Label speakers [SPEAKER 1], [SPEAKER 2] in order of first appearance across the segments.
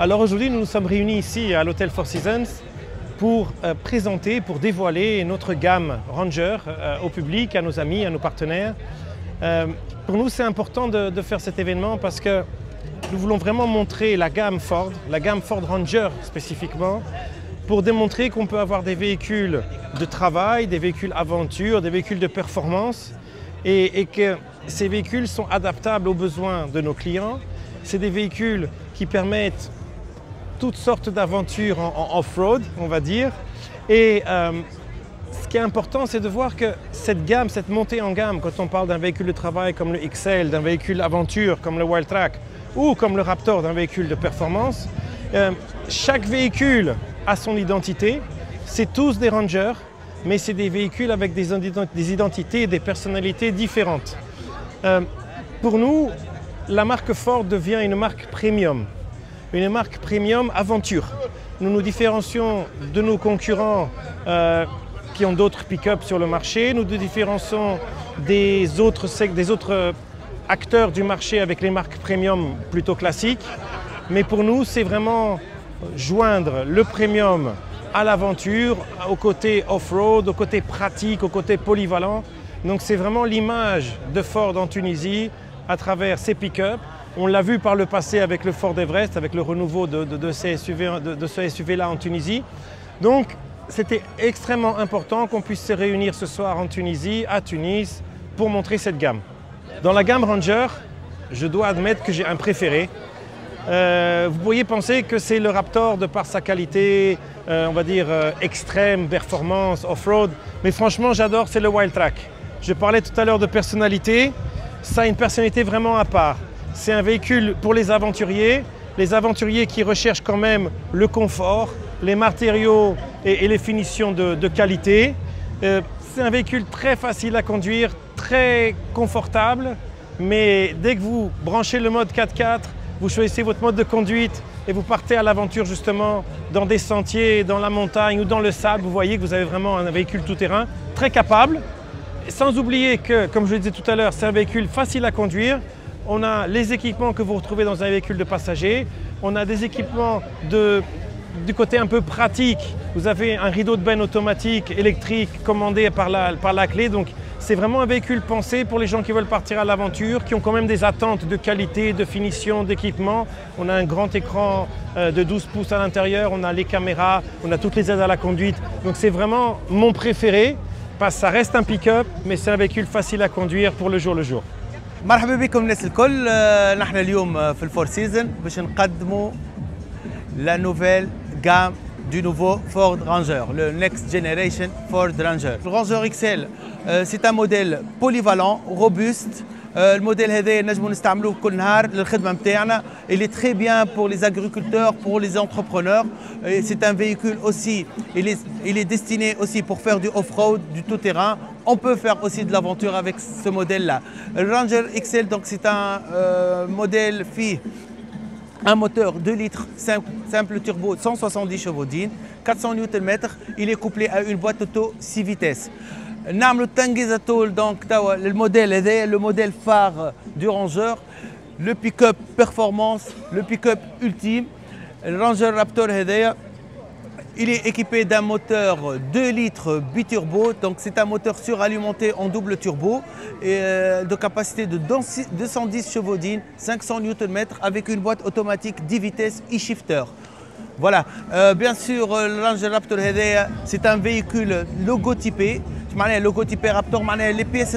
[SPEAKER 1] Alors aujourd'hui, nous nous sommes réunis ici à l'hôtel Four Seasons pour présenter, pour dévoiler notre gamme Ranger au public, à nos amis, à nos partenaires. Pour nous, c'est important de faire cet événement parce que nous voulons vraiment montrer la gamme Ford Ranger spécifiquement, pour démontrer qu'on peut avoir des véhicules de travail, des véhicules aventure, des véhicules de performance et que ces véhicules sont adaptables aux besoins de nos clients. C'est des véhicules qui permettent toutes sortes d'aventures en off-road, on va dire. Et ce qui est important, c'est de voir que cette gamme, cette montée en gamme, quand on parle d'un véhicule de travail comme le XL, d'un véhicule aventure comme le Wildtrak ou comme le Raptor, d'un véhicule de performance, chaque véhicule a son identité. C'est tous des Rangers, mais c'est des véhicules avec des identités et des personnalités différentes. Pour nous, la marque Ford devient une marque premium. Une marque premium aventure. Nous nous différencions de nos concurrents qui ont d'autres pick-up sur le marché. Nous nous différencions des autres acteurs du marché avec les marques premium plutôt classiques. Mais pour nous, c'est vraiment joindre le premium à l'aventure, au côté off-road, au côté pratique, au côté polyvalent. Donc c'est vraiment l'image de Ford en Tunisie à travers ses pick-up. On l'a vu par le passé avec le Ford Everest, avec le renouveau de ce SUV-là en Tunisie. Donc, c'était extrêmement important qu'on puisse se réunir ce soir en Tunisie, à Tunis, pour montrer cette gamme. Dans la gamme Ranger, je dois admettre que j'ai un préféré. Vous pourriez penser que c'est le Raptor de par sa qualité, on va dire, extrême, performance, off-road. Mais franchement, j'adore, c'est le Wildtrak. Je parlais tout à l'heure de personnalité. Ça a une personnalité vraiment à part. C'est un véhicule pour les aventuriers qui recherchent quand même le confort, les matériaux et les finitions de qualité. C'est un véhicule très facile à conduire, très confortable, mais dès que vous branchez le mode 4x4, vous choisissez votre mode de conduite et vous partez à l'aventure justement dans des sentiers, dans la montagne ou dans le sable, vous voyez que vous avez vraiment un véhicule tout-terrain très capable. Sans oublier que, comme je le disais tout à l'heure, c'est un véhicule facile à conduire. On a les équipements que vous retrouvez dans un véhicule de passager. On a des équipements du côté un peu pratique. Vous avez un rideau de benne automatique, électrique, commandé par la clé. Donc c'est vraiment un véhicule pensé pour les gens qui veulent partir à l'aventure, qui ont quand même des attentes de qualité, de finition, d'équipement. On a un grand écran de 12 pouces à l'intérieur, on a les caméras, on a toutes les aides à la conduite. Donc c'est vraiment mon préféré, parce que ça reste un pick-up, mais c'est un véhicule facile à conduire pour le jour le jour.
[SPEAKER 2] مرحبا بكم الناس الكل. نحن اليوم في الفور سيزون باش نقدموا لا نوفيل جام du nouveau Ford Ranger, le Next Generation Ford Ranger. Le Ranger XL, c'est un modèle polyvalent, robuste, الموديل هذا نجموا نستعملوه كل نهار للخدمه نتاعنا. Il est très bien pour les agriculteurs, pour les entrepreneurs. C'est un véhicule aussi, il est destiné aussi pour faire du off-road, du tout-terrain. On peut faire aussi de l'aventure avec ce modèle-là. Le Ranger XL, donc c'est un modèle un moteur 2 litres simple turbo 170 chevaux d'In, 400 Nm. Il est couplé à une boîte auto 6 vitesses. نعملوا التنقيزة طول دونك توا الموديل هذا le modèle phare du Ranger, le pick-up performance, le pick-up ultime. Le Ranger Raptor هذايا il est équipé d'un moteur 2 litres biturbo, donc c'est un moteur suralimenté en double turbo et de capacité de 210 chevaux d'In, 500 Nm avec une boîte automatique 10 vitesses e-shifter. Voilà, bien sûr le Ranger Raptor c'est un véhicule logotypé. Logotypé Raptor, les pièces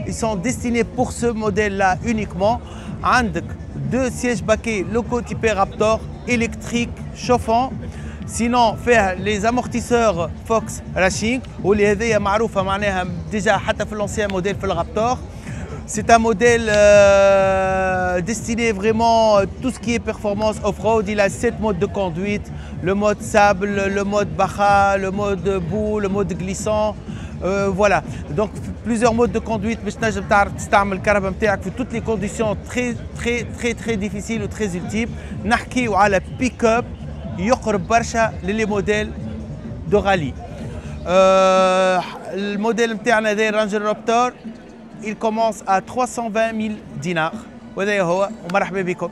[SPEAKER 2] ils sont destinées pour ce modèle-là uniquement. عندك 2 sièges baquets logotypé Raptor électriques chauffants. Sinon, faire les amortisseurs Fox Racing واللي هذيا معروفة معناها déjà حتى في l'ancien modèle في le Raptor. C'est un modèle destiné vraiment à tout ce qui est performance off-road. Il a 7 modes de conduite, le mode sable, le mode baja, le mode boue, le mode glissant. Voilà, donc plusieurs modes de conduite باش تنجم تستعمل الكهرباء نتاعك في toutes les conditions très difficiles ou très ultimes. نحكيو على pick-up يقرب برشا للي موديل دو رالي. الموديل نتاعنا هذا رانجر رابتور il commence à 320 000 dinars. وهذا هو ومرحبا بكم.